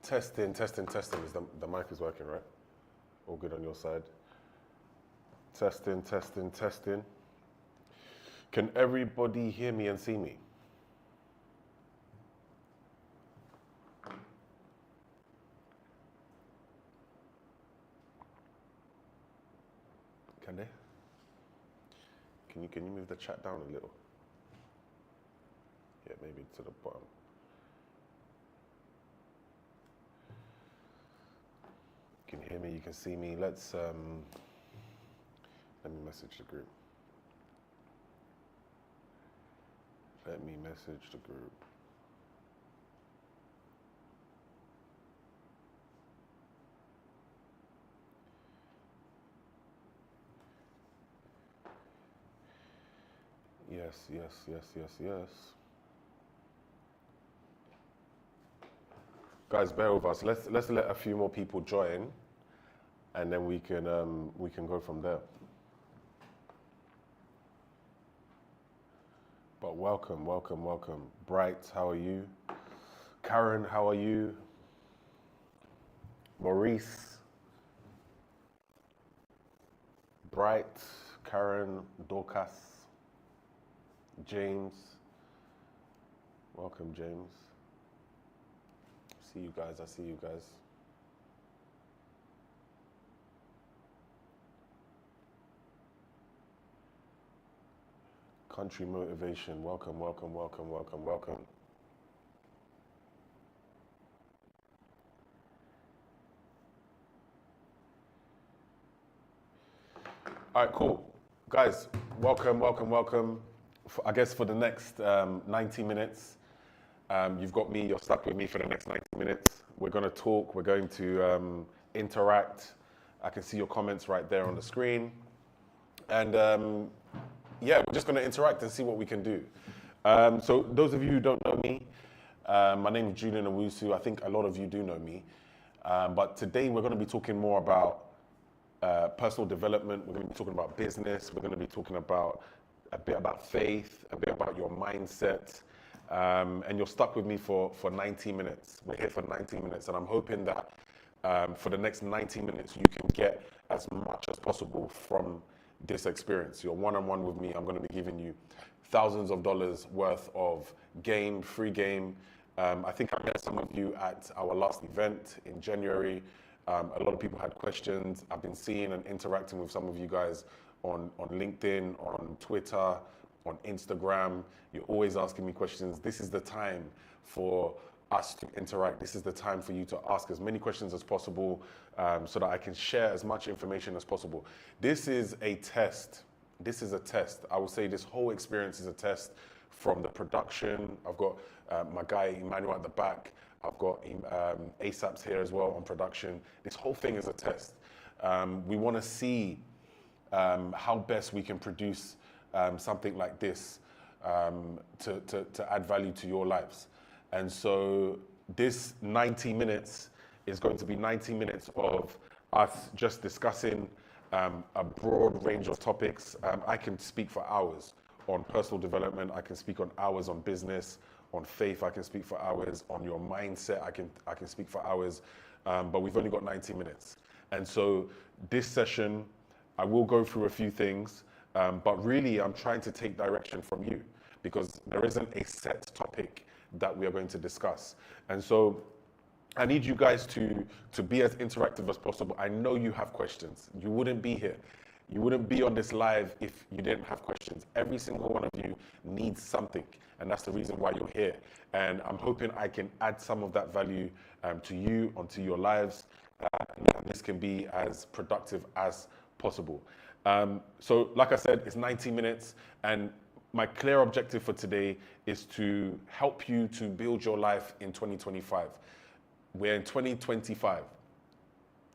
Testing. Is the mic is working, right? All good on your side. Testing. Can everybody hear me and see me? Can they? Can you move the chat down a little? Yeah, maybe to the bottom. You can hear me, you can see me. Let me message the group. Let me message the group. Yes. Guys, bear with us. Let's let a few more people join, and then we can go from there. But welcome. Bright, how are you? Karen, how are you? Maurice, Bright, Karen, Dorcas, James. Welcome, James. I see you guys. Country Motivation, welcome. All right, cool. Guys, welcome. I guess for the next 90 minutes, you've got me, you're stuck with me for the next 90 minutes. We're going to talk, we're going to interact. I can see your comments right there on the screen. And yeah, we're just going to interact and see what we can do. So those of you who don't know me, my name is Julian Owusu. I think a lot of you do know me. But today we're going to be talking more about personal development. We're going to be talking about business. We're going to be talking about a bit about faith, a bit about your mindset. And you're stuck with me for 90 minutes. We're here for 90 minutes. And I'm hoping that for the next 90 minutes, you can get as much as possible from this experience. You're one-on-one with me. I'm going to be giving you thousands of dollars worth of free game. I think I met some of you at our last event in January. A lot of people had questions. I've been seeing and interacting with some of you guys on LinkedIn, on Twitter, on Instagram. You're always asking me questions. This is the time for us to interact. This is the time for you to ask as many questions as possible so that I can share as much information as possible. This is a test. I will say this whole experience is a test from the production. I've got my guy Emmanuel at the back. I've got ASAP's here as well on production. This whole thing is a test. We want to see how best we can produce something like this to add value to your lives. And so this 90 minutes is going to be 90 minutes of us just discussing a broad range of topics. I can speak for hours on personal development. I can speak on hours on business, on faith. I can speak for hours on your mindset. I can speak for hours, but we've only got 90 minutes. And so this session, I will go through a few things, but really I'm trying to take direction from you because there isn't a set topic that we are going to discuss. And so I need you guys to be as interactive as possible. I know you have questions. You wouldn't be here. You wouldn't be on this live if you didn't have questions. Every single one of you needs something, and that's the reason why you're here. And I'm hoping I can add some of that value to you, onto your lives, and this can be as productive as possible. So like I said, it's 90 minutes, and my clear objective for today is to help you to build your life in 2025. We're in 2025.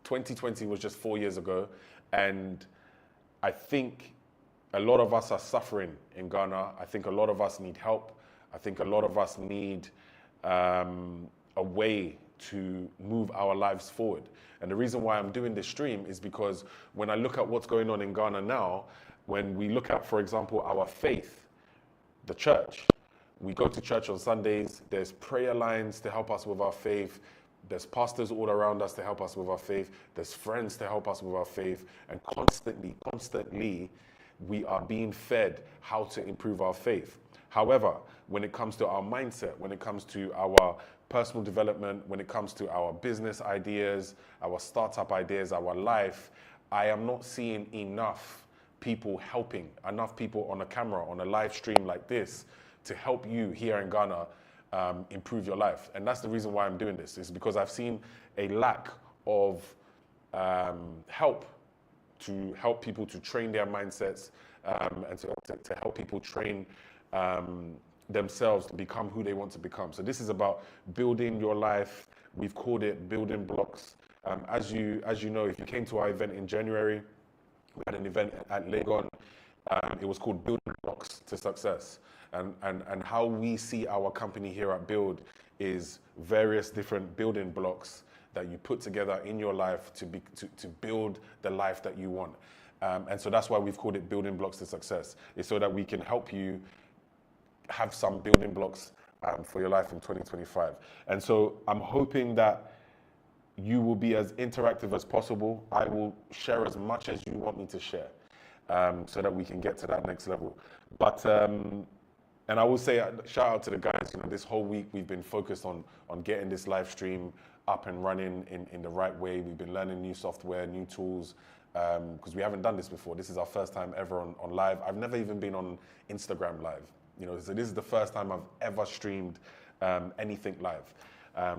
2020 was just 4 years ago, and I think a lot of us are suffering in Ghana. I think a lot of us need help. I think a lot of us need a way to move our lives forward. And the reason why I'm doing this stream is because when I look at what's going on in Ghana now, when we look at, for example, our faith, the church, we go to church on Sundays, there's prayer lines to help us with our faith. There's pastors all around us to help us with our faith. There's friends to help us with our faith. And constantly, we are being fed how to improve our faith. However, when it comes to our mindset, when it comes to our personal development, when it comes to our business ideas, our startup ideas, our life, I am not seeing enough people helping, enough people on a camera, on a live stream like this to help you here in Ghana improve your life. And that's the reason why I'm doing this, is because I've seen a lack of help to help people to train their mindsets and to help people train themselves to become who they want to become. So this is about building your life. We've called it building blocks. As you know, if you came to our event in January, we had an event at Legon. It was called Building Blocks to Success. And how we see our company here at Build is various different building blocks that you put together in your life to build the life that you want. And so that's why we've called it Building Blocks to Success. It's so that we can help you have some building blocks for your life in 2025. And so I'm hoping that you will be as interactive as possible. I will share as much as you want me to share so that we can get to that next level. But, and I will say, shout out to the guys, this whole week we've been focused on getting this live stream up and running in the right way. We've been learning new software, new tools, because we haven't done this before. This is our first time ever on live. I've never even been on Instagram live. So this is the first time I've ever streamed anything live.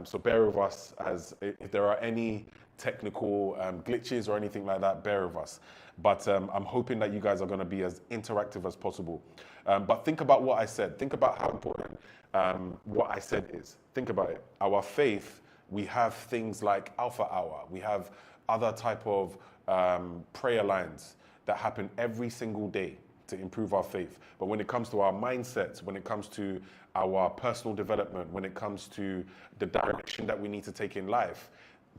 So bear with us, as if there are any technical glitches or anything like that, bear with us. But I'm hoping that you guys are going to be as interactive as possible. But think about what I said. Think about how important what I said is. Think about it. Our faith, we have things like Alpha Hour. We have other type of prayer lines that happen every single day to improve our faith. But when it comes to our mindsets, when it comes to our personal development, when it comes to the direction that we need to take in life,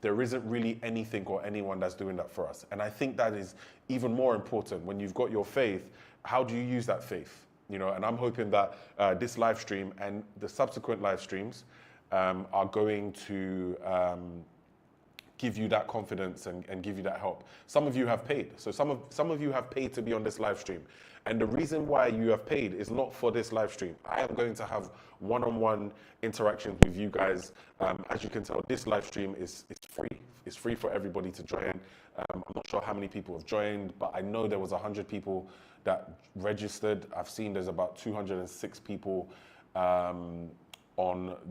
there isn't really anything or anyone that's doing that for us. And I think that is even more important. When you've got your faith, how do you use that faith? And I'm hoping that this live stream and the subsequent live streams are going to give you that confidence and give you that help. Some of you have paid. So some of you have paid to be on this live stream. And the reason why you have paid is not for this live stream. I am going to have one-on-one interactions with you guys. As you can tell, this live stream is free. It's free for everybody to join. I'm not sure how many people have joined, but I know there was 100 people that registered. I've seen there's about 206 people on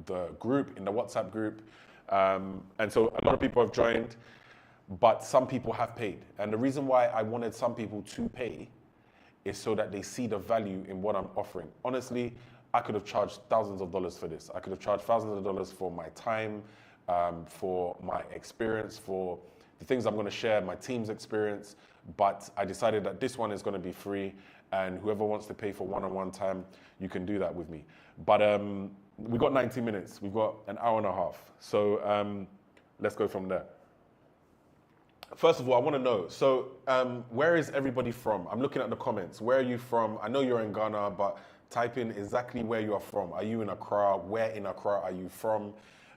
the group, in the WhatsApp group. And so a lot of people have joined, but some people have paid. And the reason why I wanted some people to pay is so that they see the value in what I'm offering. Honestly, I could have charged thousands of dollars for this. I could have charged thousands of dollars for my time, for my experience, for the things I'm going to share, my team's experience. But I decided that this one is going to be free, and whoever wants to pay for one-on-one time, you can do that with me. But we've got 90 minutes. We've got an hour and a half. So let's go from there. First of all, I want to know, so where is everybody from? I'm looking at the comments. Where are you from? I know you're in Ghana, but type in exactly where you are from. Are you in Accra? Where in Accra are you from?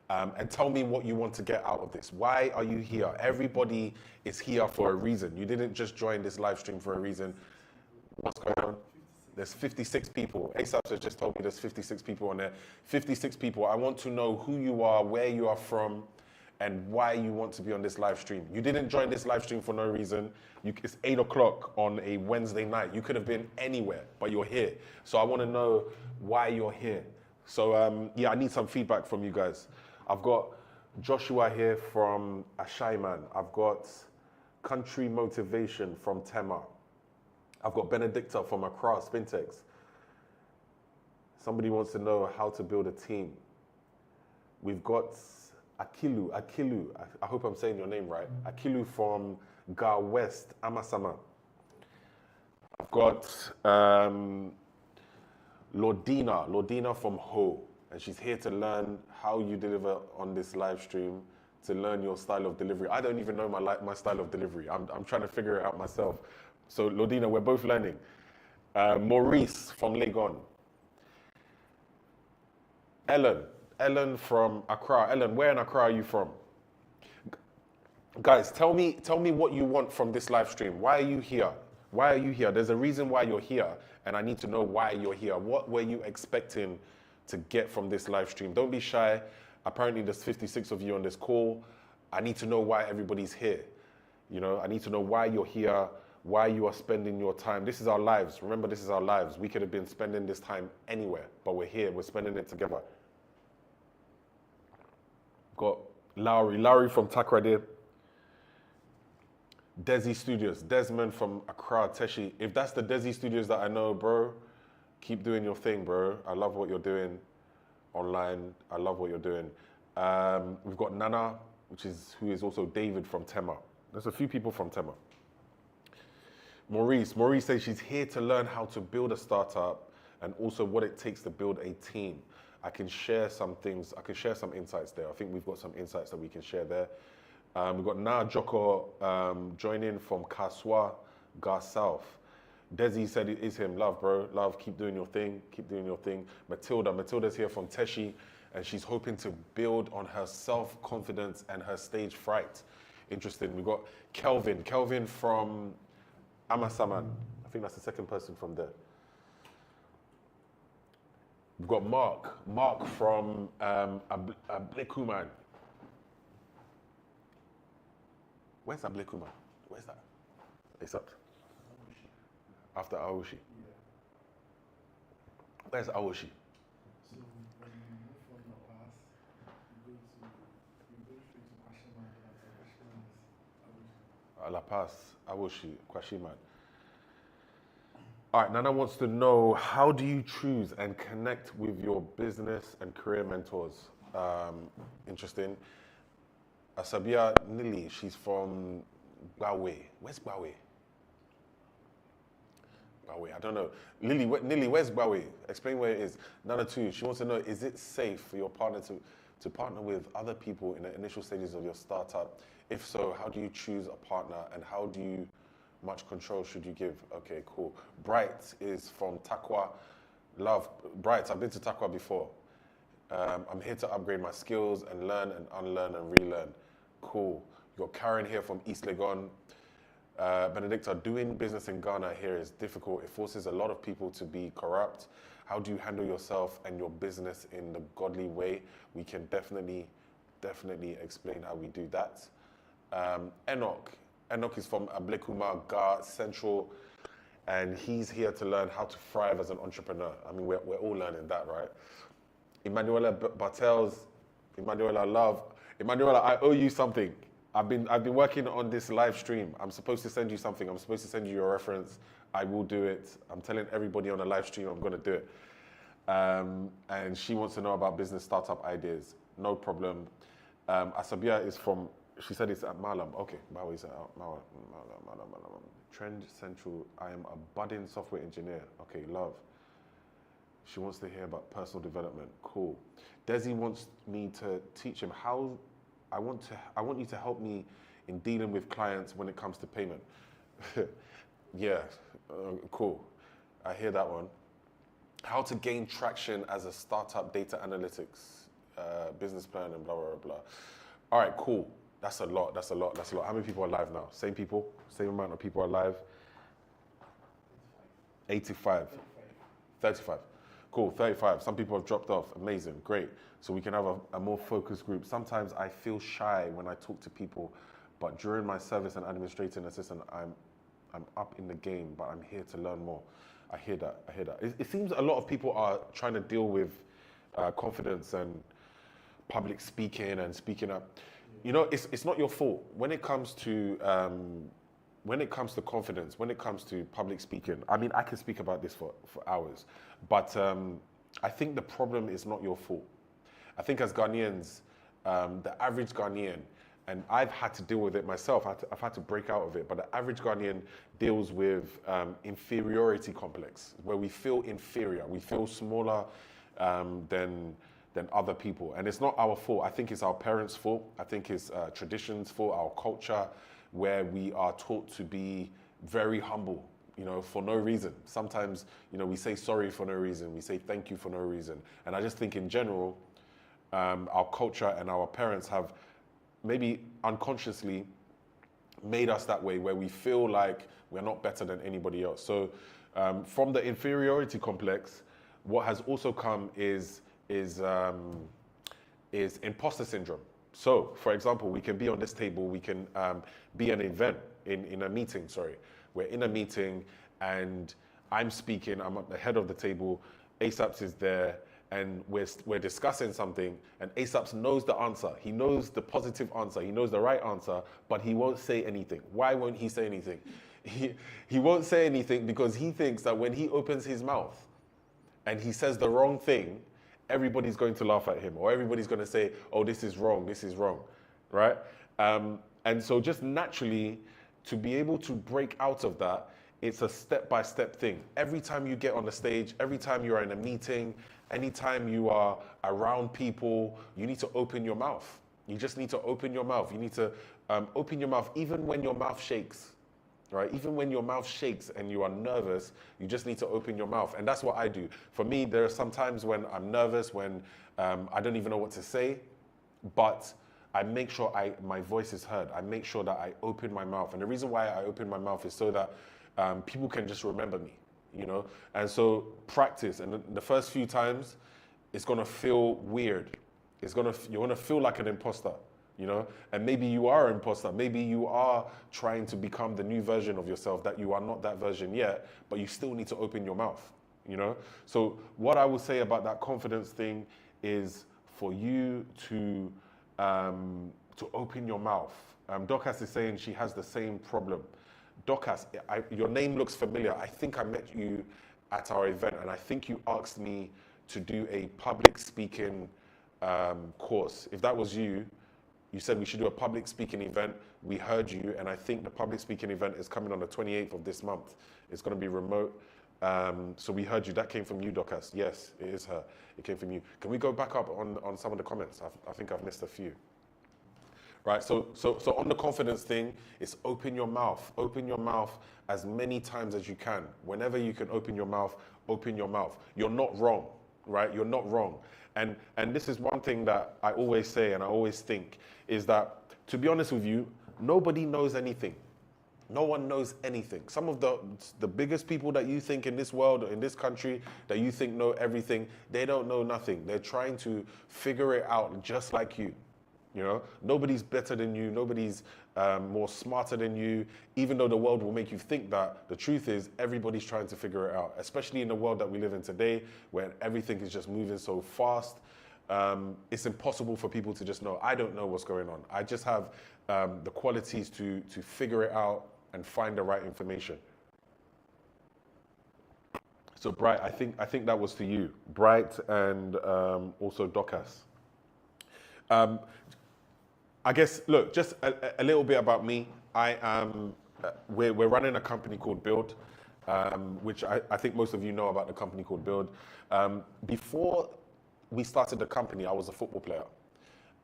And tell me what you want to get out of this. Why are you here? Everybody is here for a reason. You didn't just join this live stream for a reason. What's going on? There's 56 people. ASAP has just told me there's 56 people on there. 56 people. I want to know who you are, where you are from, and why you want to be on this live stream. You didn't join this live stream for no reason. It's 8 o'clock on a Wednesday night. You could have been anywhere, but you're here. So I want to know why you're here. So yeah, I need some feedback from you guys. I've got Joshua here from Ashaiman. I've got Country Motivation from Tema. I've got Benedicta from Accra Spintex. Somebody wants to know how to build a team. We've got Akilu, I hope I'm saying your name right. Akilu from Ga West, Amasama. I've got Lordina from Ho, and she's here to learn how you deliver on this live stream, to learn your style of delivery. I don't even know my style of delivery. I'm trying to figure it out myself. So Lordina, we're both learning. Maurice from Legon. Ellen from Accra. Ellen, where in Accra are you from? Guys, tell me what you want from this live stream. Why are you here? Why are you here? There's a reason why you're here, and I need to know why you're here. What were you expecting to get from this live stream? Don't be shy. Apparently, there's 56 of you on this call. I need to know why everybody's here. You know, I need to know why you're here, why you are spending your time. This is our lives. Remember, this is our lives. We could have been spending this time anywhere, but we're here. We're spending it together. Got Lowry from Takrady. Desi Studios, Desmond from Accra, Teshi. If that's the Desi Studios that I know, bro, keep doing your thing, bro. I love what you're doing online. I love what you're doing. We've got Nana, who is also David from Tema. There's a few people from Tema. Maurice says she's here to learn how to build a startup and also what it takes to build a team. I can share some things. I can share some insights there. I think we've got some insights that we can share there. We've got Na Joko joining from Kaswa, Gar South. Desi said it is him. Love, bro. Love, keep doing your thing. Keep doing your thing. Matilda's here from Teshi, and she's hoping to build on her self-confidence and her stage fright. Interesting. We've got Kelvin from Amasaman. I think that's the second person from there. We've got Mark from Ablekuman. Where's Ablekuman? Where's that? It's up. After Aoshi. Yeah. Where's Aoshi? So when you move from La Paz, you go straight to Kwashiman. La Paz, Aoshi, Kwashiman. All right, Nana wants to know, how do you choose and connect with your business and career mentors? Interesting. Asabia Nili, she's from Bawe. Where's Bawe? Bawe, I don't know. Nili, where's Bawe? Explain where it is. Nana too, she wants to know, is it safe for your partner to partner with other people in the initial stages of your startup? If so, how do you choose a partner and how much control should you give? Okay, cool. Bright is from Takwa. Love, Bright, I've been to Takwa before. I'm here to upgrade my skills and learn and unlearn and relearn. Cool. You got Karen here from East Legon. Benedicta, doing business in Ghana here is difficult. It forces a lot of people to be corrupt. How do you handle yourself and your business in the godly way? We can definitely explain how we do that. Enoch is from Ablekuma Gar Central, and he's here to learn how to thrive as an entrepreneur. I mean, we're all learning that, right? Emanuela Bartels, Emanuela Love. Emanuela, I owe you something. I've been working on this live stream. I'm supposed to send you something. I'm supposed to send you your reference. I will do it. I'm telling everybody on the live stream I'm going to do it. And she wants to know about business startup ideas. No problem. Asabia is from, she said it's at Malam. Okay, Malam. Trend Central. I am a budding software engineer. Okay, love. She wants to hear about personal development. Cool. Desi wants me to teach him how. I want you to help me in dealing with clients when it comes to payment. Yeah, cool. I hear that one. How to gain traction as a startup, data analytics, business plan, and blah, blah, blah, blah. All right, cool. That's a lot. How many people are live now? Same people? Same amount of people are live? 85. 35. Cool, 35. Some people have dropped off. Amazing, great. So we can have a more focused group. Sometimes I feel shy when I talk to people, but during my service and administrating assistant, I'm up in the game, but I'm here to learn more. I hear that. It seems a lot of people are trying to deal with confidence and public speaking and speaking up. You know, it's not your fault. When it comes to confidence, when it comes to public speaking, I mean, I can speak about this for hours, but I think the problem is not your fault. I think as Ghanaians, the average Ghanaian, and I've had to deal with it myself, I've had to break out of it, but the average Ghanaian deals with inferiority complex, where we feel inferior, we feel smaller than other people. And it's not our fault. I think it's our parents' fault. I think it's traditions' fault, our culture, where we are taught to be very humble, you know, for no reason. Sometimes, you know, we say sorry for no reason. We say thank you for no reason. And I just think in general, our culture and our parents have maybe unconsciously made us that way, where we feel like we're not better than anybody else. So from the inferiority complex, what has also come is imposter syndrome. So, for example, we can be on this table, we can be an event in a meeting, sorry. We're in a meeting and I'm speaking, I'm at the head of the table, ASAPS is there, and we're discussing something, and ASAPS knows the answer. He knows the positive answer, he knows the right answer, but he won't say anything. Why won't he say anything? He won't say anything because he thinks that when he opens his mouth and he says the wrong thing, everybody's going to laugh at him, or everybody's going to say, oh, this is wrong, right? And so just naturally, to be able to break out of that, it's a step-by-step thing. Every time you get on the stage, every time you're in a meeting, anytime you are around people, you need to open your mouth. You just need to open your mouth. You need to open your mouth even when your mouth shakes. Right? Even when your mouth shakes and you are nervous, you just need to open your mouth. And that's what I do. For me, there are some times when I'm nervous, when I don't even know what to say, but I make sure my voice is heard. I make sure that I open my mouth. And the reason why I open my mouth is so that people can just remember me, you know? And so practice. And the first few times, it's going to feel weird. You're going to feel like an imposter. You know, and maybe you are an imposter. Maybe you are trying to become the new version of yourself, that you are not that version yet, but you still need to open your mouth, you know? So what I will say about that confidence thing is for you to open your mouth. Dorcas is saying she has the same problem. Dorcas, your name looks familiar. I think I met you at our event, and I think you asked me to do a public speaking course. If that was you, you said we should do a public speaking event. We heard you, and I think the public speaking event is coming on the 28th of this month. It's going to be remote. So we heard you. That came from you, Dorcas. Yes, it is her. It came from you. Can we go back up on some of the comments? I think I've missed a few. Right, so on the confidence thing, it's open your mouth. Open your mouth as many times as you can. Whenever you can open your mouth, open your mouth. You're not wrong, right? You're not wrong. And this is one thing that I always say and I always think, is that, to be honest with you, nobody knows anything. No one knows anything. Some of the biggest people that you think in this world or in this country that you think know everything, they don't know nothing. They're trying to figure it out just like you. You know, nobody's better than you. Nobody's more smarter than you. Even though the world will make you think that, the truth is everybody's trying to figure it out. Especially in the world that we live in today, where everything is just moving so fast. It's impossible for people to just know. I don't know what's going on. I just have the qualities to figure it out and find the right information. So Bright, I think that was to you, Bright, and also Dorcas. I guess, look, just a little bit about me. We're running a company called Build, which I think most of you know about the company called Build. Before we started the company, I was a football player.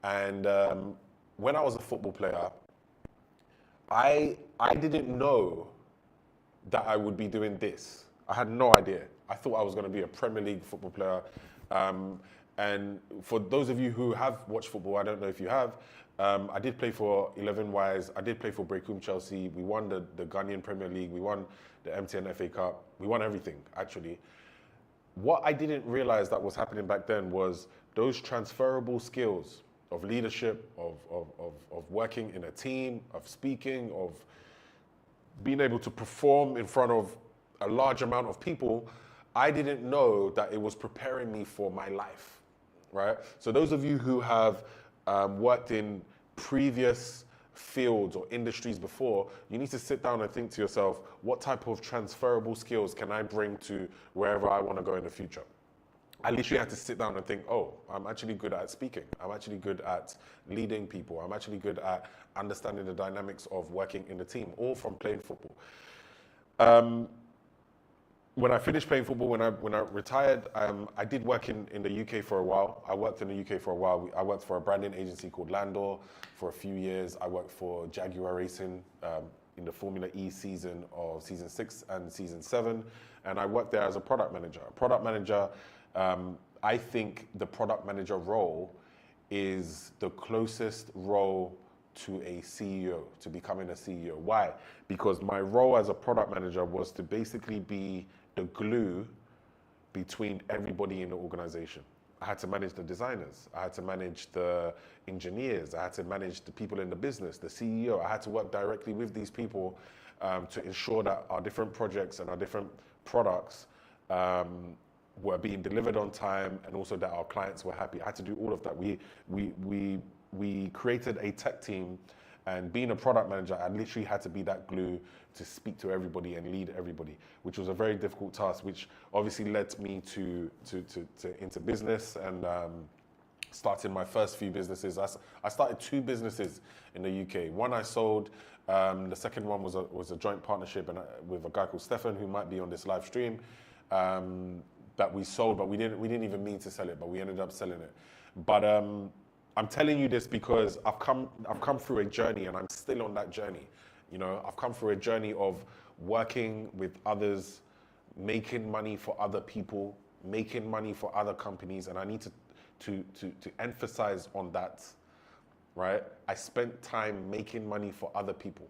And when I was a football player, I didn't know that I would be doing this. I had no idea. I thought I was going to be a Premier League football player. And for those of you who have watched football, I don't know if you have, I did play for 11 Wise. I did play for Brecum Chelsea. We won the Ghanaian Premier League. We won the MTN FA Cup. We won everything, actually. What I didn't realize that was happening back then was those transferable skills of leadership, of working in a team, of speaking, of being able to perform in front of a large amount of people. I didn't know that it was preparing me for my life, right? So those of you who have worked in previous fields or industries before, you need to sit down and think to yourself, what type of transferable skills can I bring to wherever I want to go in the future? I literally had to sit down and think, oh, I'm actually good at speaking. I'm actually good at leading people. I'm actually good at understanding the dynamics of working in a team, all from playing football. When I finished playing football, when I retired, I did work in the UK for a while. I worked in the UK for a while. I worked for a branding agency called Landor for a few years. I worked for Jaguar Racing in the Formula E season of season 6 and season 7. And I worked there as a product manager. I think the product manager role is the closest role to a CEO, to becoming a CEO. Why? Because my role as a product manager was to basically be the glue between everybody in the organization. I had to manage the designers. I had to manage the engineers. I had to manage the people in the business, the CEO. I had to work directly with these people to ensure that our different projects and our different products were being delivered on time, and also that our clients were happy. I had to do all of that. We created a tech team, and being a product manager, I literally had to be that glue to speak to everybody and lead everybody, which was a very difficult task, which obviously led me into business and starting my first few businesses. I started 2 businesses in the UK. One I sold. The second one was a joint partnership with a guy called Stefan, who might be on this live stream, that we sold, but we didn't even mean to sell it, but we ended up selling it. But I'm telling you this because I've come through a journey, and I'm still on that journey. You know, I've come through a journey of working with others, making money for other people, making money for other companies, and I need to emphasize on that, right? I spent time making money for other people,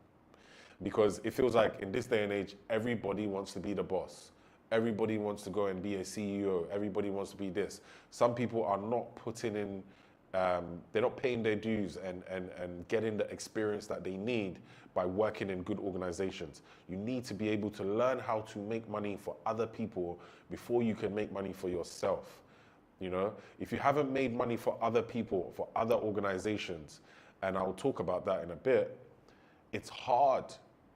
because it feels like in this day and age, everybody wants to be the boss. Everybody wants to go and be a CEO. Everybody wants to be this. Some people are not putting in, they're not paying their dues and getting the experience that they need by working in good organizations. You need to be able to learn how to make money for other people before you can make money for yourself. You know, if you haven't made money for other people, for other organizations, and I'll talk about that in a bit, it's hard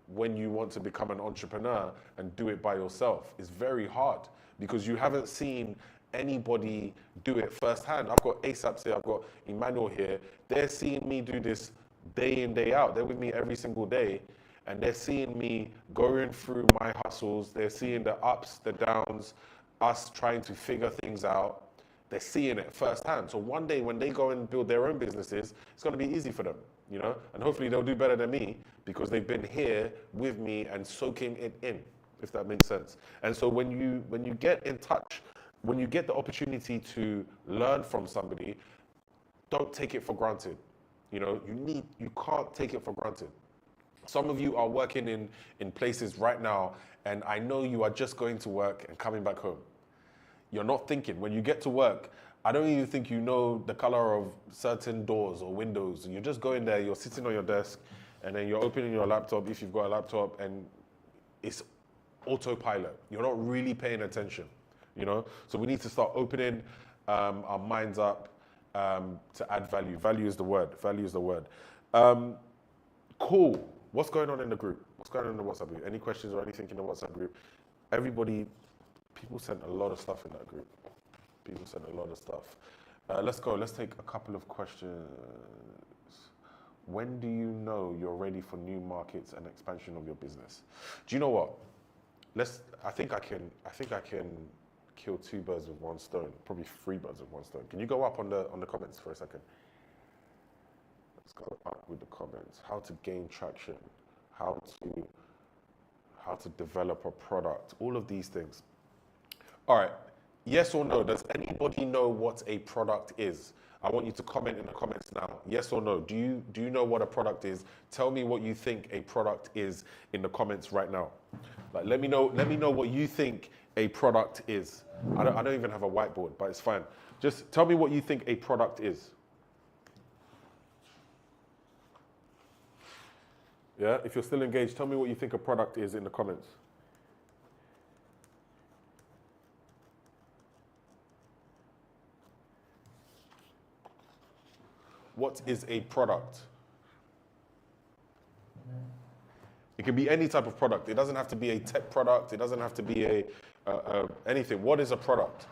when you want to become an entrepreneur and do it by yourself. It's very hard because you haven't seen anybody do it firsthand. I've got ASAPs here, I've got Emmanuel here. They're seeing me do this day in, day out. They're with me every single day, and they're seeing me going through my hustles. They're seeing the ups, the downs, us trying to figure things out. They're seeing it firsthand. So one day when they go and build their own businesses, it's going to be easy for them, you know, and hopefully they'll do better than me because they've been here with me and soaking it in, if that makes sense. And so when you get in touch, when you get the opportunity to learn from somebody, don't take it for granted. You know, you can't take it for granted. Some of you are working in places right now, and I know you are just going to work and coming back home. You're not thinking. When you get to work, I don't even think you know the color of certain doors or windows. You're just going there, you're sitting on your desk, and then you're opening your laptop if you've got a laptop, and it's autopilot. You're not really paying attention, you know? So we need to start opening our minds up to add value. Value is the word. Value is the word. Cool. What's going on in the group? What's going on in the WhatsApp group? Any questions or anything in the WhatsApp group? People sent a lot of stuff in that group. People sent a lot of stuff. Let's go. Let's take a couple of questions. When do you know you're ready for new markets and expansion of your business? Do you know what? I think I can kill 2 birds with 1 stone. Probably 3 birds with 1 stone. Can you go up on the comments for a second? Let's go up with the comments. How to gain traction. How to develop a product. All of these things. All right. Yes or no? Does anybody know what a product is? I want you to comment in the comments now. Yes or no? Do you know what a product is? Tell me what you think a product is in the comments right now. Like, let me know what you think a product is. I don't even have a whiteboard, but it's fine. Just tell me what you think a product is. Yeah, if you're still engaged, tell me what you think a product is in the comments. What is a product? It can be any type of product. It doesn't have to be a tech product. It doesn't have to be anything. What is a product?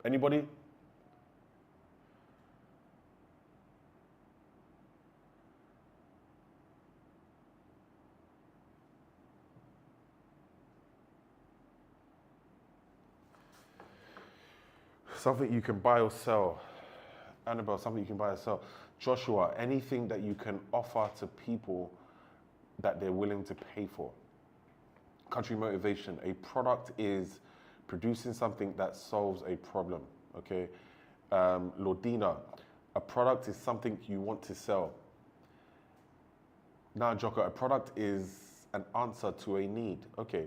Anybody? Something you can buy or sell. Annabelle, something you can buy or sell. Joshua, anything that you can offer to people that they're willing to pay for. Country motivation. A product is producing something that solves a problem. Okay. Lordina. A product is something you want to sell. Now, Joko, a product is an answer to a need. Okay.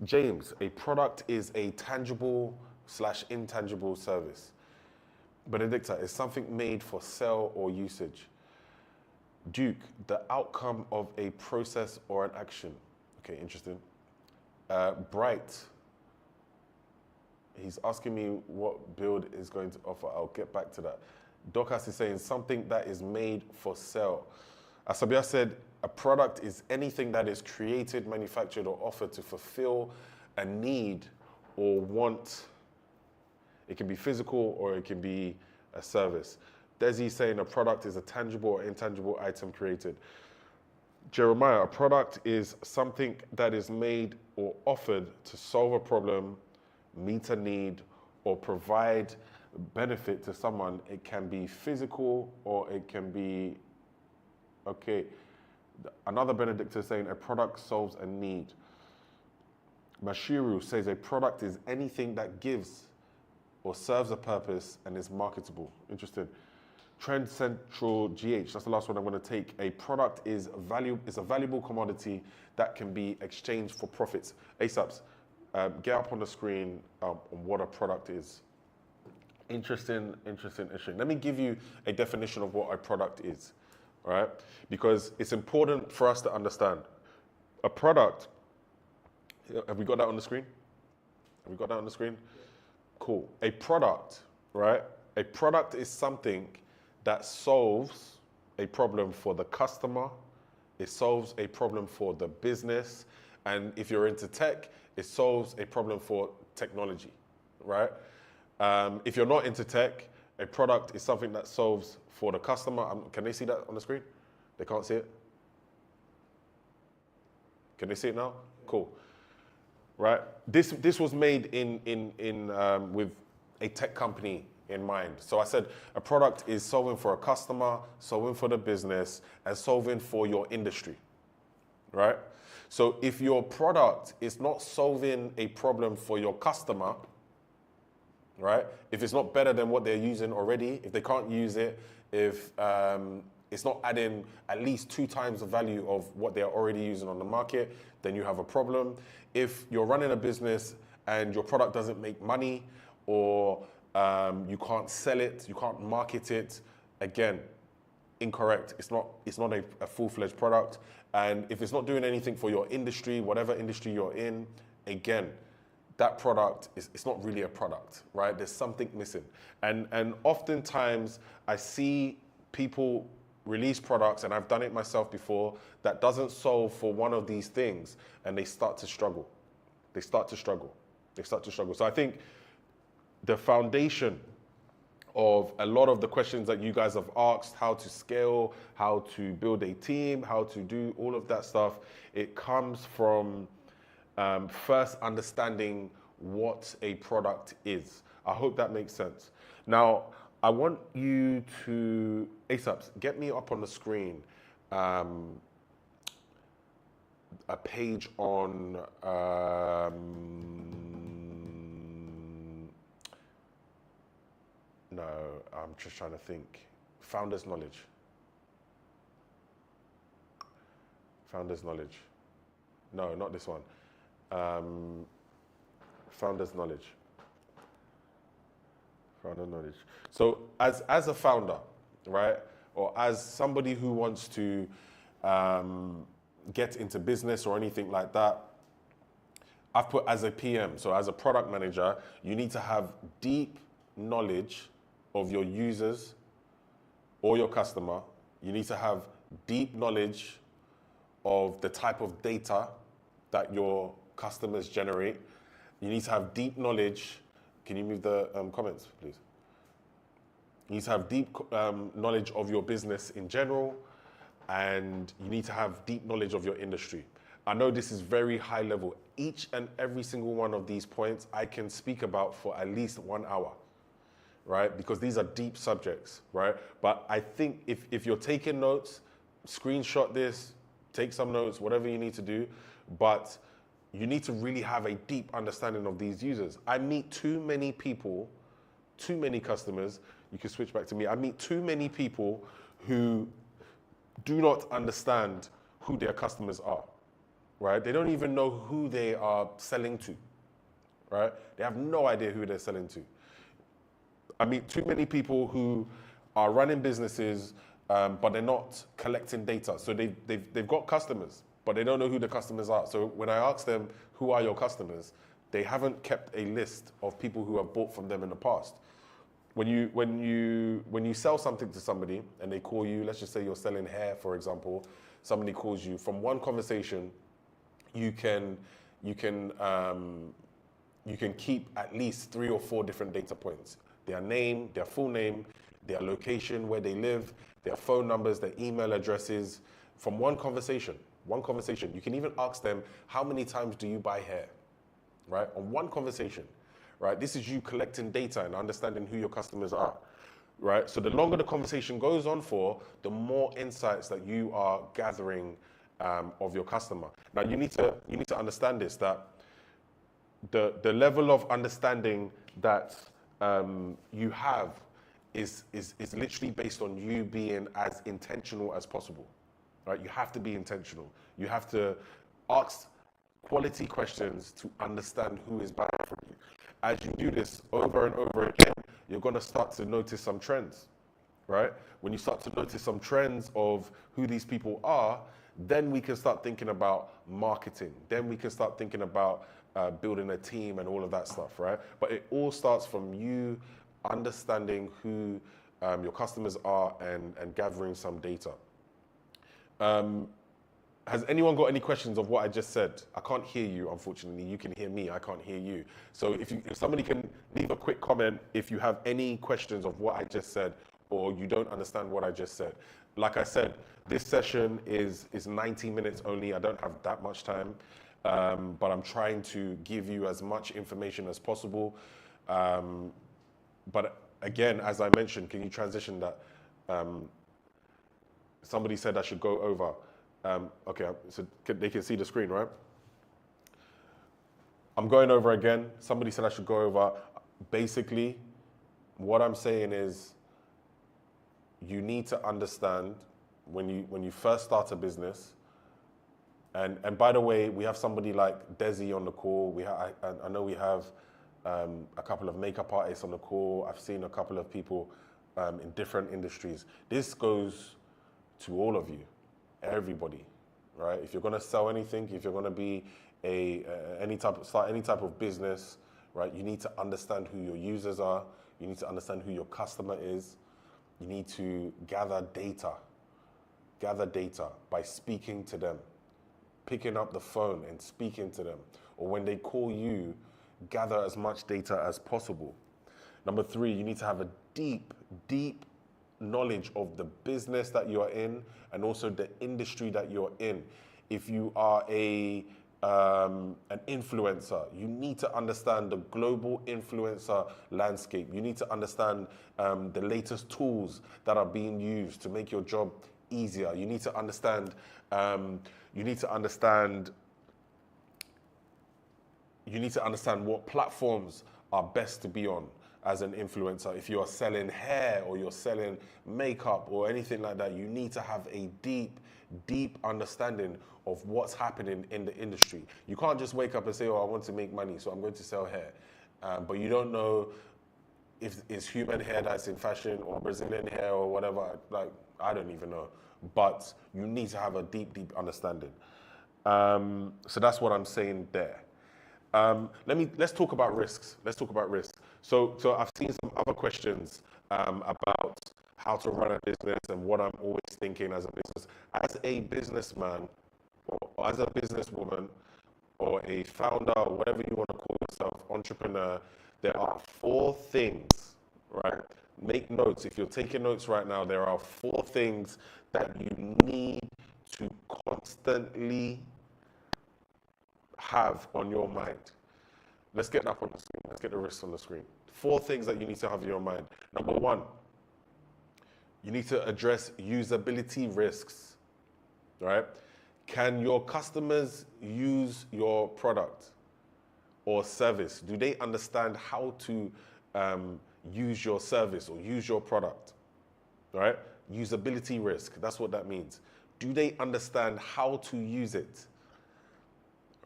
James, a product is a tangible/intangible service. Benedicta, is something made for sale or usage. Duke, the outcome of a process or an action. Okay, interesting. Bright, he's asking me what build is going to offer. I'll get back to that. Dorcas is saying something that is made for sale. Asabia said a product is anything that is created, manufactured, or offered to fulfill a need or want. It can be physical or it can be a service. Desi saying a product is a tangible or intangible item created. Jeremiah, a product is something that is made or offered to solve a problem, meet a need, or provide benefit to someone. It can be physical or it can be, okay. Another Benedicta saying a product solves a need. Mashiru says a product is anything that gives or serves a purpose and is marketable. Interesting. Trend Central GH, that's the last one I'm going to take. A product is a valuable commodity that can be exchanged for profits. ASAPs, get up on the screen on what a product is. Interesting. Let me give you a definition of what a product is, all right? Because it's important for us to understand. A product, have we got that on the screen? Have we got that on the screen? Cool. A product, right? A product is something that solves a problem for the customer. It solves a problem for the business. And if you're into tech, it solves a problem for technology, right? If you're not into tech, a product is something that solves for the customer. Can they see that on the screen? They can't see it? Can they see it now? Cool. Right? This was made with a tech company in mind. So I said a product is solving for a customer, solving for the business, and solving for your industry, right? So if your product is not solving a problem for your customer, right? If it's not better than what they're using already, if they can't use it, if it's not adding at least 2 times the value of what they're already using on the market, then you have a problem. If you're running a business and your product doesn't make money, or you can't sell it, you can't market it, again, incorrect. It's not a full-fledged product. And if it's not doing anything for your industry, whatever industry you're in, again, that product it's not really a product, right? There's something missing. And oftentimes I see people release products, and I've done it myself before, that doesn't solve for one of these things, and they start to struggle. So I think the foundation of a lot of the questions that you guys have asked, how to scale, how to build a team, how to do all of that stuff, it comes from first understanding what a product is. I hope that makes sense. Now, I want you to, ASAPs, get me up on the screen a page on, no, I'm just trying to think. Founders knowledge. No, not this one. Founders knowledge. So as a founder, right, or as somebody who wants to get into business or anything like that, I've put as a PM, so as a product manager, you need to have deep knowledge of your users or your customer. You need to have deep knowledge of the type of data that your customers generate. You need to have deep knowledge. Can you move the comments, please? You need to have deep knowledge of your business in general, and you need to have deep knowledge of your industry. I know this is very high level. Each and every single one of these points I can speak about for at least 1 hour, right? Because these are deep subjects, right? But I think if you're taking notes, screenshot this, take some notes, whatever you need to do, but you need to really have a deep understanding of these users. I meet too many people, too many customers. You can switch back to me. I meet too many people who do not understand who their customers are, right? They don't even know who they are selling to, right? They have no idea who they're selling to. I meet too many people who are running businesses, but they're not collecting data. So they've got customers, but they don't know who the customers are. So when I ask them, who are your customers? They haven't kept a list of people who have bought from them in the past. When you sell something to somebody and they call you, let's just say you're selling hair, for example, somebody calls you, from one conversation, you can keep at least 3 or 4 different data points. Their name, their full name, their location, where they live, their phone numbers, their email addresses, from one conversation. You can even ask them, how many times do you buy hair? Right? On one conversation, right? This is you collecting data and understanding who your customers are, right? So the longer the conversation goes on for, the more insights that you are gathering of your customer. Now you need to understand this, that the level of understanding that you have is literally based on you being as intentional as possible, right? You have to be intentional. You have to ask quality questions to understand who is buying from you. As you do this over and over again, you're going to start to notice some trends, right? When you start to notice some trends of who these people are, then we can start thinking about marketing. Then we can start thinking about building a team and all of that stuff, right? But it all starts from you understanding who your customers are and gathering some data. Has anyone got any questions of what I just said? I can't hear you, unfortunately. You can hear me, I can't hear you. So if somebody can leave a quick comment if you have any questions of what I just said or you don't understand what I just said. Like I said, this session is 90 minutes only. I don't have that much time, but I'm trying to give you as much information as possible. But again, as I mentioned, can you transition that? Somebody said I should go over. Okay, so they can see the screen, right? I'm going over again. Somebody said I should go over. Basically, what I'm saying is you need to understand when you first start a business, and by the way, we have somebody like Desi on the call. I know we have a couple of makeup artists on the call. I've seen a couple of people in different industries. This goes to all of you. Everybody, right? If you're going to sell anything, if you're going to be start any type of business, right? You need to understand who your users are. You need to understand who your customer is. You need to gather data by speaking to them, picking up the phone and speaking to them. Or when they call you, gather as much data as possible. Number 3, you need to have a deep knowledge of the business that you're in and also the industry that you're in. If you are an influencer, you need to understand the global influencer landscape. You need to understand the latest tools that are being used to make your job easier. You need to understand what platforms are best to be on as an influencer. If you are selling hair or you're selling makeup or anything like that, you need to have a deep understanding of what's happening in the industry. You can't just wake up and say, oh, I want to make money, so I'm going to sell hair. But you don't know if it's human hair that's in fashion or Brazilian hair or whatever. Like, I don't even know. But you need to have a deep understanding. So that's what I'm saying there. Let's talk about risks. So I've seen some other questions about how to run a business and what I'm always thinking as a business. As a businessman or as a businesswoman or a founder or whatever you want to call yourself, entrepreneur, there are 4 things, right? Make notes. If you're taking notes right now, there are 4 things that you need to constantly have on your mind. Let's get that on the screen. Let's get the risks on the screen. 4 things that you need to have in your mind. Number 1, you need to address usability risks, right? Can your customers use your product or service? Do they understand how to use your service or use your product? Right? Usability risk, that's what that means. Do they understand how to use it?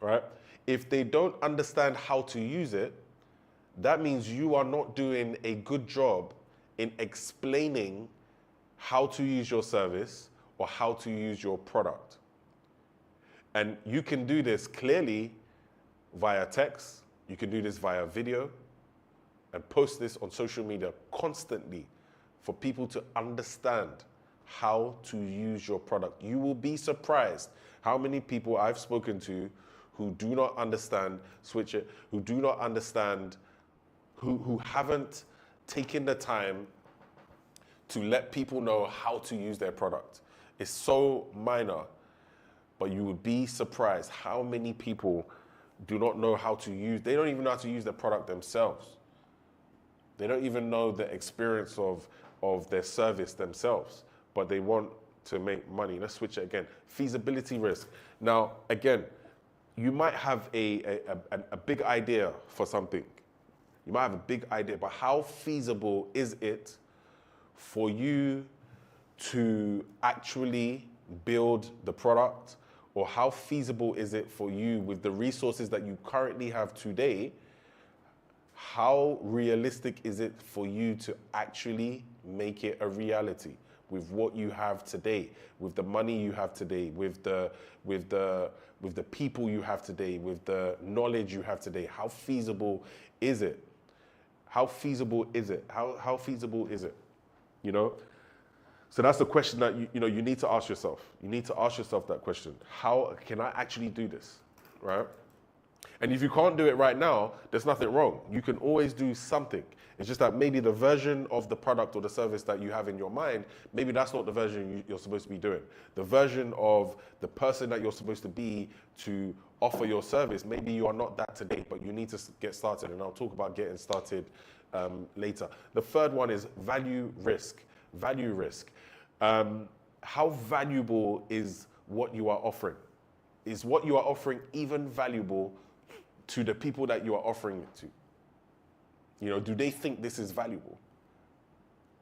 Right? If they don't understand how to use it, that means you are not doing a good job in explaining how to use your service or how to use your product. And you can do this clearly via text, you can do this via video, and post this on social media constantly for people to understand how to use your product. You will be surprised how many people I've spoken to who do not understand Switch It, who do not understand, who haven't taken the time to let people know how to use their product. It's so minor, but you would be surprised how many people do not know how to use, they don't even know how to use their product themselves. They don't even know the experience of their service themselves, but they want to make money. Let's switch it again. Feasibility risk. Now, again, you might have a big idea for something. You might have a big idea, but how feasible is it for you to actually build the product? Or how feasible is it for you with the resources that you currently have today? How realistic is it for you to actually make it a reality with what you have today, with the money you have today, with the people you have today, with the knowledge you have today? How feasible is it? How feasible is it? How feasible is it? You know? So that's the question that you need to ask yourself. You need to ask yourself that question. How can I actually do this, right? And if you can't do it right now, there's nothing wrong. You can always do something. It's just that maybe the version of the product or the service that you have in your mind, maybe that's not the version you're supposed to be doing. The version of the person that you're supposed to be to offer your service, maybe you are not that today, but you need to get started. And I'll talk about getting started later. The third one is value risk. Value risk. How valuable is what you are offering? Is what you are offering even valuable to the people that you are offering it to? You know, do they think this is valuable?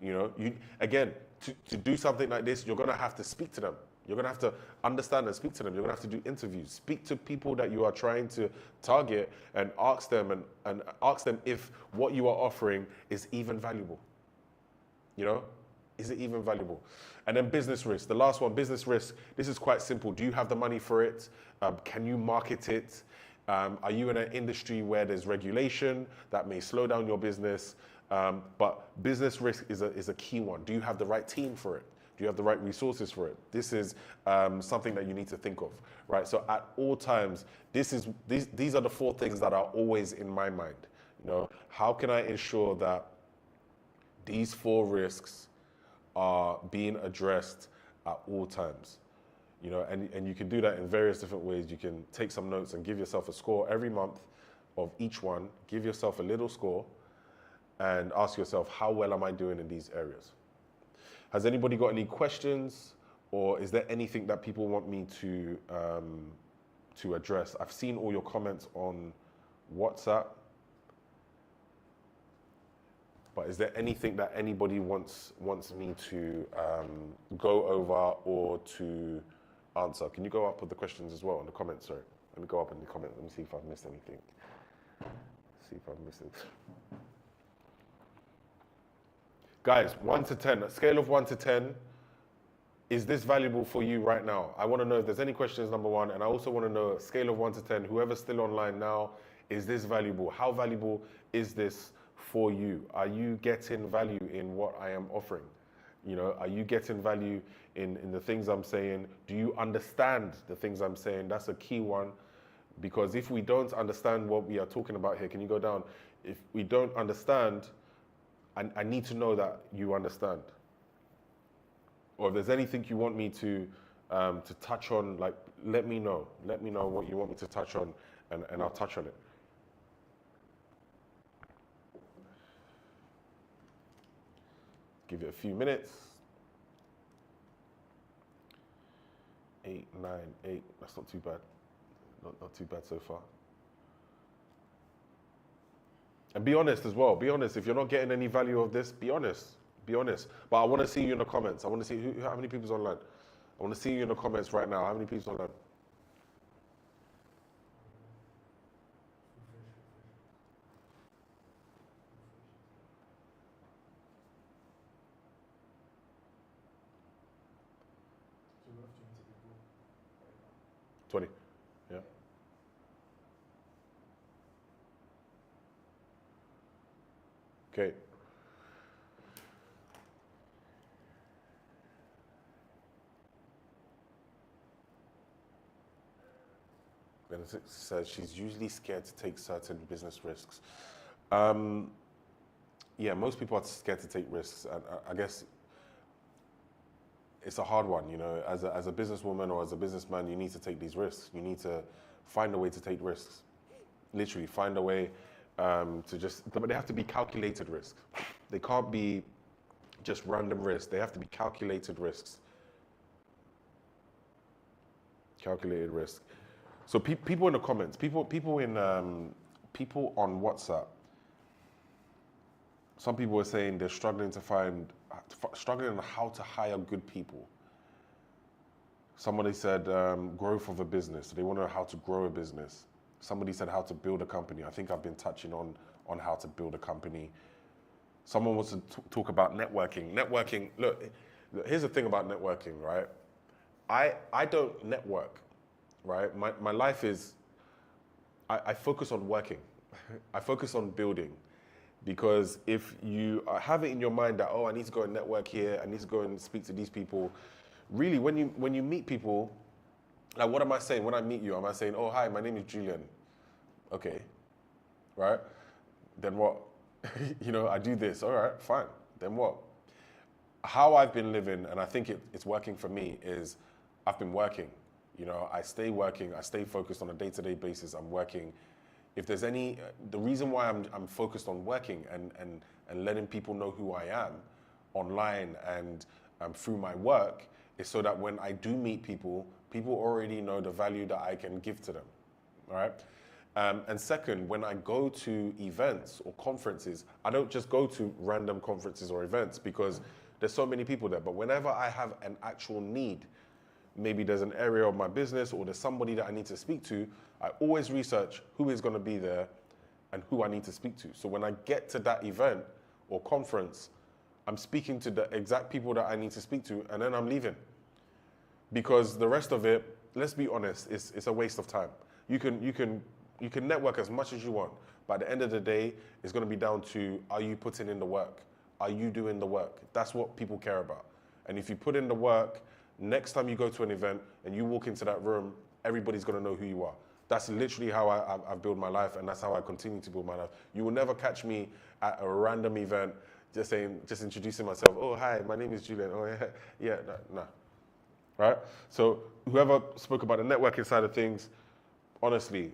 You know, to do something like this, you're going to have to speak to them. You're going to have to understand and speak to them. You're going to have to do interviews. Speak to people that you are trying to target and ask them and ask them if what you are offering is even valuable. You know? Is it even valuable? And then business risk. The last one, business risk. This is quite simple. Do you have the money for it? Can you market it? Are you in an industry where there's regulation that may slow down your business? But business risk is a key one. Do you have the right team for it? Do you have the right resources for it? This is something that you need to think of, right? So at all times, these are the 4 things that are always in my mind. You know, how can I ensure that these 4 risks are being addressed at all times? You know, and you can do that in various different ways. You can take some notes and give yourself a score every month of each one. Give yourself a little score and ask yourself, how well am I doing in these areas? Has anybody got any questions, or is there anything that people want me to address? I've seen all your comments on WhatsApp. But is there anything that anybody wants me to go over or to answer? Can you go up with the questions as well in the comments? Sorry, let me go up in the comments. Let me see if I've missed anything. See if I've missed it. Guys, 1 to 10, a scale of 1 to 10. Is this valuable for you right now? I want to know if there's any questions, number 1, and I also want to know a scale of 1 to 10. Whoever's still online now, is this valuable? How valuable is this for you? Are you getting value in what I am offering? You know, are you getting value in the things I'm saying? Do you understand the things I'm saying? That's a key one, because if we don't understand what we are talking about here, can you go down? If we don't understand, I need to know that you understand. Or if there's anything you want me to touch on, like, let me know. Let me know what you want me to touch on, and I'll touch on it. Give it a few minutes. 8, 9, 8. That's not too bad. Not too bad so far. And be honest as well. Be honest. If you're not getting any value of this, be honest. Be honest. But I want to see you in the comments. I want to see how many people's online. I want to see you in the comments right now. How many people's online? So we have 20 people right now. 20. Yeah. Okay. Then it says she's usually scared to take certain business risks. Yeah, most people are scared to take risks, and I guess it's a hard one. You know, as a businesswoman or as a businessman, you need to take these risks. You need to find a way to take risks. Literally, find a way to just. But they have to be calculated risks. They can't be just random risks. They have to be calculated risks. Calculated risk. So people in the comments, people on WhatsApp. Some people are saying they're struggling on how to hire good people. Somebody said growth of a business. They want to know how to grow a business. Somebody said how to build a company. I think I've been touching on how to build a company. Someone wants to talk about networking. Networking. Look, here's the thing about networking, right? I don't network. Right, my life is, I focus on working. I focus on building, because if you have it in your mind that, oh, I need to go and network here, I need to go and speak to these people, really, when you meet people, like, what am I saying when I meet you? Am I saying, oh, hi, my name is Julian? Okay, right? Then what? You know, I do this. All right, fine. Then what? How I've been living, and I think it's working for me, is I've been working. You know, I stay working, I stay focused on a day-to-day basis, I'm working. If there's the reason why I'm focused on working and letting people know who I am online and through my work is so that when I do meet people, people already know the value that I can give to them, all right? And second, when I go to events or conferences, I don't just go to random conferences or events because there's so many people there, but whenever I have an actual need, maybe there's an area of my business or there's somebody that I need to speak to, I always research who is going to be there and who I need to speak to. So when I get to that event or conference, I'm speaking to the exact people that I need to speak to, and then I'm leaving. Because the rest of it, let's be honest, it's a waste of time. You can network as much as you want, but at the end of the day, it's going to be down to, are you putting in the work? Are you doing the work? That's what people care about. And if you put in the work, next time you go to an event and you walk into that room, everybody's going to know who you are. That's literally how I've built my life, and that's how I continue to build my life. You will never catch me at a random event just introducing myself. Oh, hi, my name is Julian. Oh, yeah, no. Right? So whoever spoke about the networking side of things, honestly,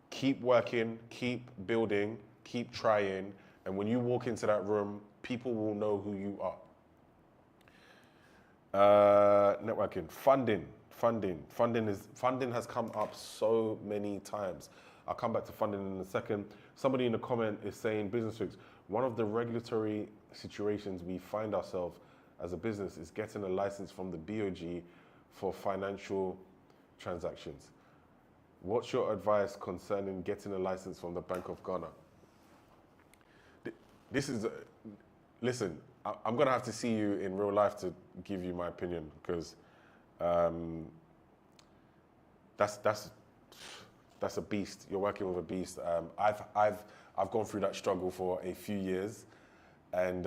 keep working, keep building, keep trying, and when you walk into that room, people will know who you are. Networking, funding has come up so many times. I'll come back to funding in a second. Somebody in the comment is saying, business tricks, one of the regulatory situations we find ourselves as a business is getting a license from the BOG for financial transactions. What's your advice concerning getting a license from the Bank of Ghana? This is, listen, I'm going to have to see you in real life to give you my opinion, because that's a beast. You're working with a beast. I've gone through that struggle for a few years, and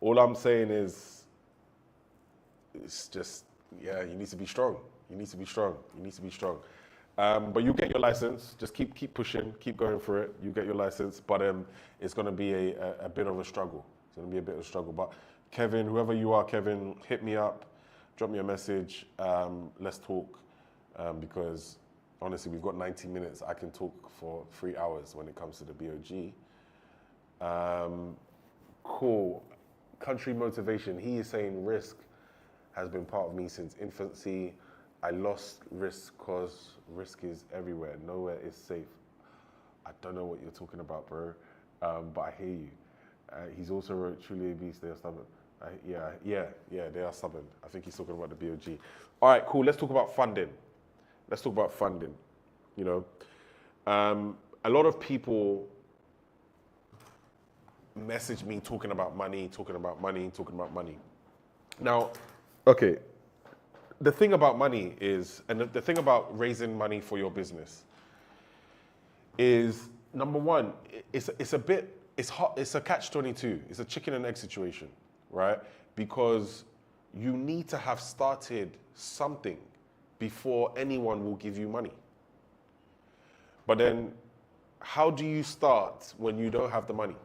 all I'm saying is, it's just, yeah, you need to be strong. You need to be strong. You need to be strong. But you get your license. Just keep pushing, keep going for it. You get your license, but it's going to be a bit of a struggle. It's going to be a bit of a struggle. But Kevin, whoever you are, Kevin, hit me up, drop me a message. Let's talk, because honestly, we've got 90 minutes. I can talk for 3 hours when it comes to the BOG. Cool. Country motivation. He is saying risk has been part of me since infancy. I lost risk because risk is everywhere. Nowhere is safe. I don't know what you're talking about, bro, but I hear you. He's also wrote, truly a beast, they are stubborn. Yeah, they are stubborn. I think he's talking about the BOG. All right, cool. Let's talk about funding. You know, a lot of people message me talking about money. Now, okay, the thing about money is, and the thing about raising money for your business is, number one, it's hot. It's a catch-22. It's a chicken and egg situation, right? Because you need to have started something before anyone will give you money. But then, how do you start when you don't have the money?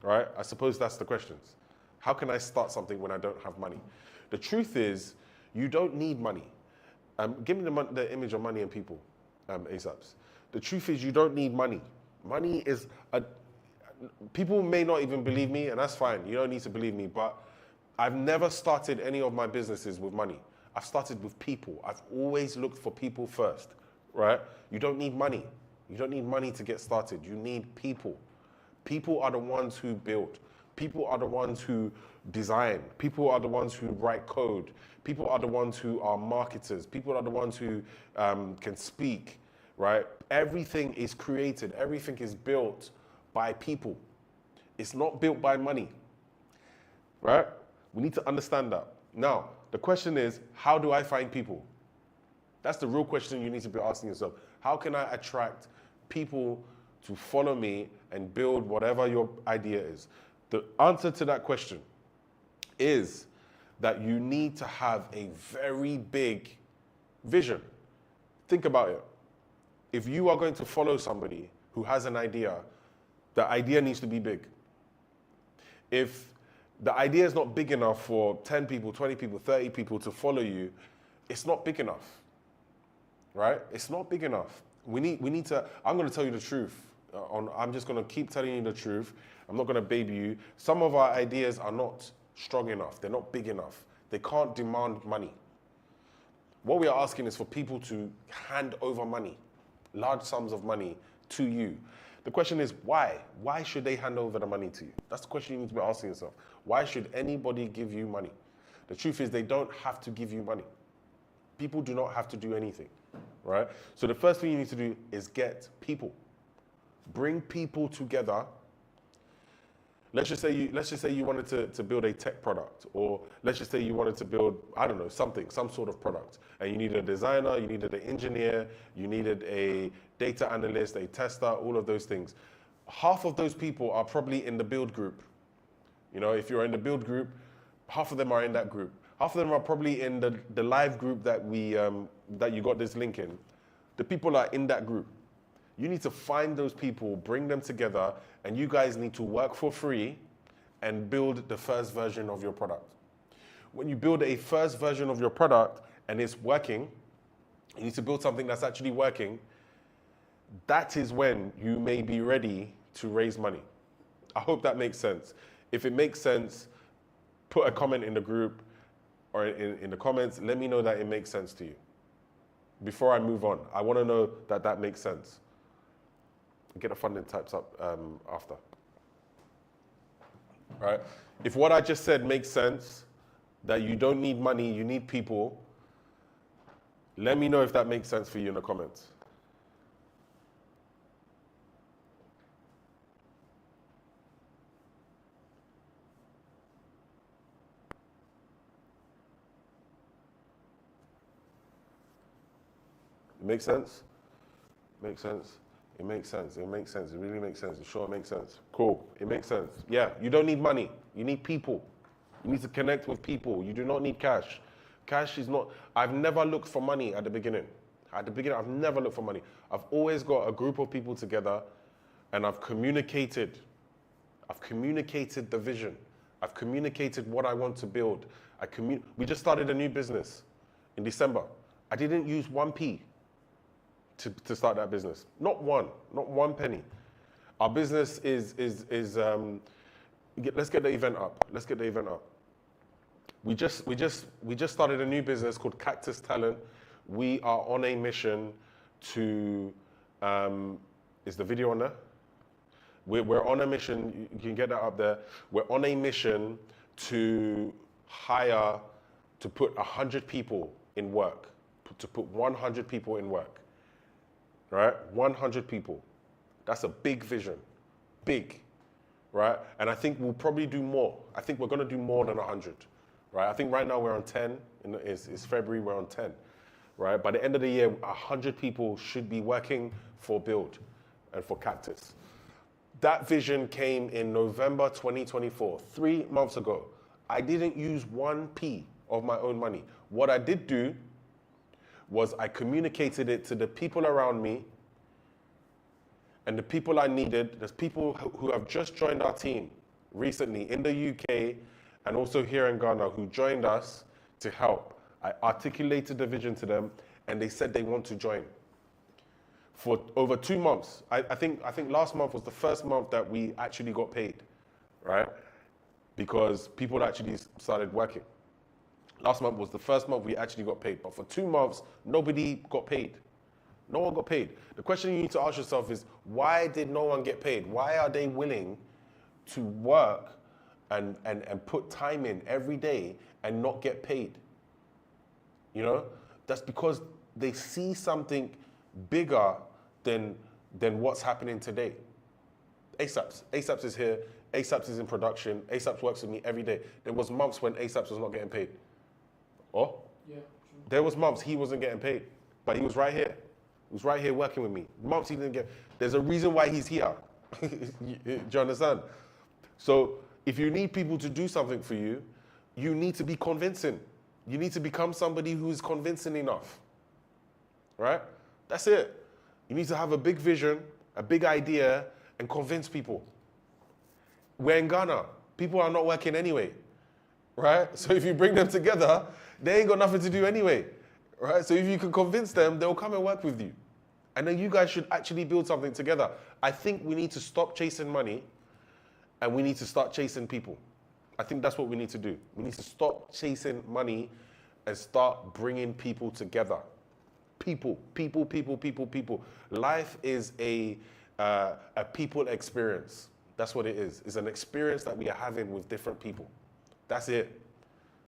Right? I suppose that's the questions. How can I start something when I don't have money? The truth is, you don't need money. Give me the image of money and people, ASAPs. The truth is, you don't need money. Money is people may not even believe me, and that's fine. You don't need to believe me, but I've never started any of my businesses with money. I've started with people. I've always looked for people first, right? You don't need money. You don't need money to get started. You need people. People are the ones who build. People are the ones who design. People are the ones who write code. People are the ones who are marketers. People are the ones who can speak, right? Everything is created. Everything is built by people. It's not built by money, right? We need to understand that. Now, the question is, how do I find people? That's the real question you need to be asking yourself. How can I attract people to follow me and build whatever your idea is? The answer to that question is that you need to have a very big vision. Think about it. If you are going to follow somebody who has an idea, the idea needs to be big. If the idea is not big enough for 10 people, 20 people, 30 people to follow you, it's not big enough, right? It's not big enough. We need to, I'm going to tell you the truth. I'm just going to keep telling you the truth. I'm not going to baby you. Some of our ideas are not strong enough. They're not big enough. They can't demand money. What we are asking is for people to hand over money, large sums of money to you. The question is, why? Why should they hand over the money to you? That's the question you need to be asking yourself. Why should anybody give you money? The truth is, they don't have to give you money. People do not have to do anything, right? So the first thing you need to do is get people. Bring people together. Let's just say you wanted to build a tech product, or let's just say you wanted to build, I don't know, some sort of product, and you needed a designer, you needed an engineer, you needed a data analyst, a tester, all of those things. Half of those people are probably in the build group. You know, if you're in the build group, half of them are in that group. Half of them are probably in the live group that that you got this link in. The people are in that group. You need to find those people, bring them together, and you guys need to work for free and build the first version of your product. When you build a first version of your product and it's working, you need to build something that's actually working. That is when you may be ready to raise money. I hope that makes sense. If it makes sense, put a comment in the group or in the comments. Let me know that it makes sense to you. Before I move on, I want to know that that makes sense. Get the funding types up after. Right? If what I just said makes sense, that you don't need money, you need people, let me know if that makes sense for you in the comments. It makes sense? Makes sense? It makes sense. It makes sense. It really makes sense. It sure makes sense. Cool. It makes sense. Yeah, you don't need money. You need people. You need to connect with people. You do not need cash. Cash is not... I've never looked for money at the beginning. At the beginning, I've never looked for money. I've always got a group of people together and I've communicated. I've communicated the vision. I've communicated what I want to build. We just started a new business in December. I didn't use 1p. To start that business. Not one penny. Our business is let's get the event up. We just started a new business called Cactus Talent. We are on a mission to, is the video on there? We're on a mission, you can get that up there. We're on a mission to put 100 people in work, to put 100 people in work, right? 100 people. That's a big vision, big, right? And I think we'll probably do more. I think we're gonna do more than 100, right? I think right now we're on 10, it's February, we're on 10, right? By the end of the year, 100 people should be working for Build and for Cactus. That vision came in November 2024, 3 months ago. I didn't use 1p of my own money. What I did do was I communicated it to the people around me and the people I needed. There's people who have just joined our team recently in the UK and also here in Ghana who joined us to help. I articulated the vision to them and they said they want to join. For over 2 months, I think last month was the first month that we actually got paid, right? Because people actually started working. Last month was the first month we actually got paid. But for 2 months, nobody got paid. No one got paid. The question you need to ask yourself is, why did no one get paid? Why are they willing to work and put time in every day and not get paid? You know, that's because they see something bigger than what's happening today. ASAPs is here. ASAPs is in production. ASAPs works with me every day. There was months when ASAPs was not getting paid. Oh? Yeah, true. There was months he wasn't getting paid, but he was right here. He was right here working with me. Months he didn't get. There's a reason why he's here. Do you understand? So if you need people to do something for you, you need to be convincing. You need to become somebody who is convincing enough. Right? That's it. You need to have a big vision, a big idea, and convince people. We're in Ghana. People are not working anyway. Right? So if you bring them together, they ain't got nothing to do anyway. Right? So if you can convince them, they'll come and work with you. And then you guys should actually build something together. I think we need to stop chasing money and we need to start chasing people. I think that's what we need to do. We need to stop chasing money and start bringing people together. People. Life is a people experience. That's what it is. It's an experience that we are having with different people. That's it.